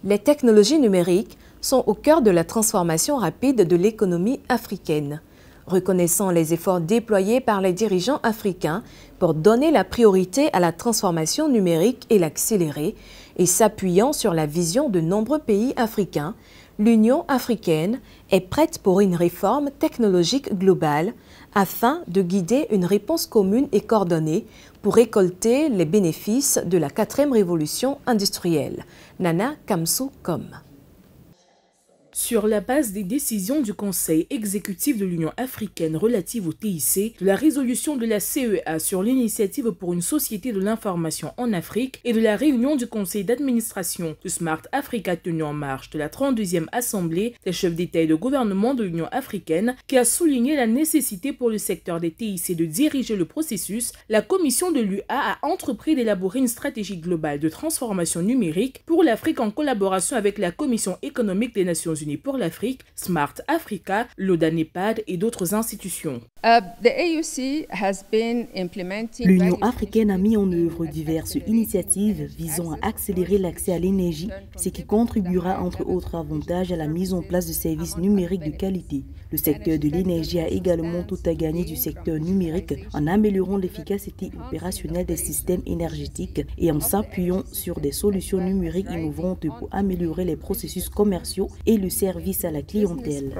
Les technologies numériques sont au cœur de la transformation rapide de l'économie africaine. Reconnaissant les efforts déployés par les dirigeants africains pour donner la priorité à la transformation numérique et l'accélérer, et s'appuyant sur la vision de nombreux pays africains, l'Union africaine est prête pour une réforme technologique globale afin de guider une réponse commune et coordonnée pour récolter les bénéfices de la 4e révolution industrielle. Nana Kamsou-Kom. Sur la base des décisions du Conseil exécutif de l'Union africaine relative au TIC, de la résolution de la CEA sur l'initiative pour une société de l'information en Afrique et de la réunion du Conseil d'administration de Smart Africa tenue en marge de la 32e Assemblée des chefs d'État et de gouvernement de l'Union africaine qui a souligné la nécessité pour le secteur des TIC de diriger le processus, la Commission de l'UA a entrepris d'élaborer une stratégie globale de transformation numérique pour l'Afrique en collaboration avec la Commission économique des Nations Unies pour l'Afrique, Smart Africa, l'ODA-NEPAD et d'autres institutions. L'Union africaine a mis en œuvre diverses initiatives visant à accélérer l'accès à l'énergie, ce qui contribuera entre autres avantages à la mise en place de services numériques de qualité. Le secteur de l'énergie a également tout à gagner du secteur numérique en améliorant l'efficacité opérationnelle des systèmes énergétiques et en s'appuyant sur des solutions numériques innovantes pour améliorer les processus commerciaux et le service à la clientèle.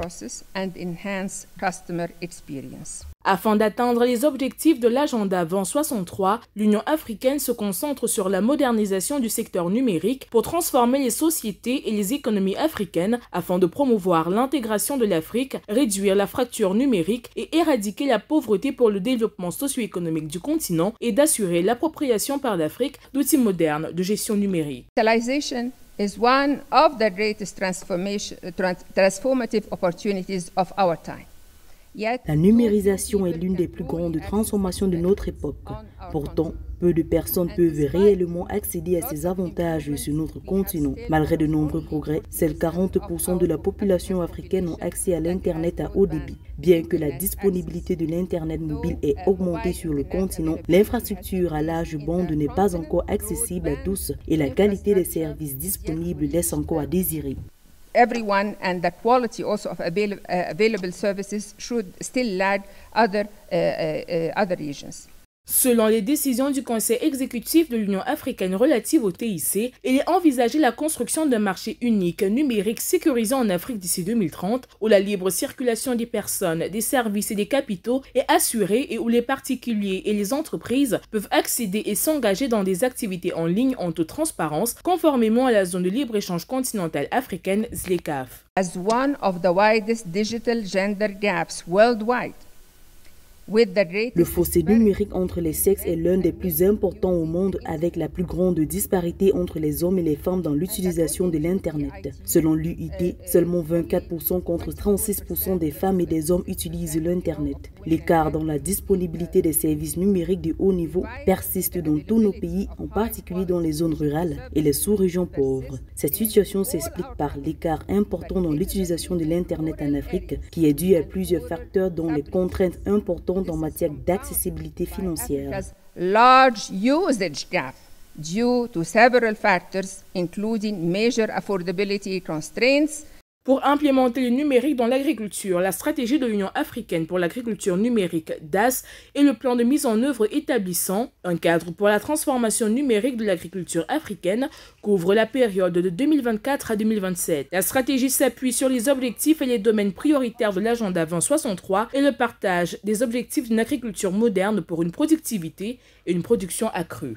Afin d'atteindre les objectifs de l'agenda 2063, l'Union africaine se concentre sur la modernisation du secteur numérique pour transformer les sociétés et les économies africaines afin de promouvoir l'intégration de l'Afrique, réduire la fracture numérique et éradiquer la pauvreté pour le développement socio-économique du continent et d'assurer l'appropriation par l'Afrique d'outils modernes de gestion numérique. Is one of the greatest transformative opportunities of our time. La numérisation est l'une des plus grandes transformations de notre époque. Pourtant, peu de personnes peuvent réellement accéder à ces avantages sur notre continent. Malgré de nombreux progrès, seuls 40% de la population africaine ont accès à l'Internet à haut débit. Bien que la disponibilité de l'Internet mobile ait augmenté sur le continent, l'infrastructure à large bande n'est pas encore accessible à tous et la qualité des services disponibles laisse encore à désirer. Everyone and the quality also of available services should still lag other regions. Selon les décisions du Conseil exécutif de l'Union africaine relative au TIC, il est envisagé la construction d'un marché unique numérique sécurisé en Afrique d'ici 2030, où la libre circulation des personnes, des services et des capitaux est assurée et où les particuliers et les entreprises peuvent accéder et s'engager dans des activités en ligne en toute transparence, conformément à la zone de libre-échange continentale africaine ZLECAf. As one of the widest digital gender gaps worldwide, le fossé numérique entre les sexes est l'un des plus importants au monde avec la plus grande disparité entre les hommes et les femmes dans l'utilisation de l'Internet. Selon l'UIT, seulement 24% contre 36% des femmes et des hommes utilisent l'Internet. L'écart dans la disponibilité des services numériques de haut niveau persiste dans tous nos pays, en particulier dans les zones rurales et les sous-régions pauvres. Cette situation s'explique par l'écart important dans l'utilisation de l'Internet en Afrique, qui est dû à plusieurs facteurs dont les contraintes importantes en matière d'accessibilité financière. Large usage gap due to several factors, including major affordability constraints. Pour implémenter le numérique dans l'agriculture, la stratégie de l'Union africaine pour l'agriculture numérique DAS et le plan de mise en œuvre établissant un cadre pour la transformation numérique de l'agriculture africaine couvre la période de 2024 à 2027. La stratégie s'appuie sur les objectifs et les domaines prioritaires de l'agenda 2063 et le partage des objectifs d'une agriculture moderne pour une productivité et une production accrue.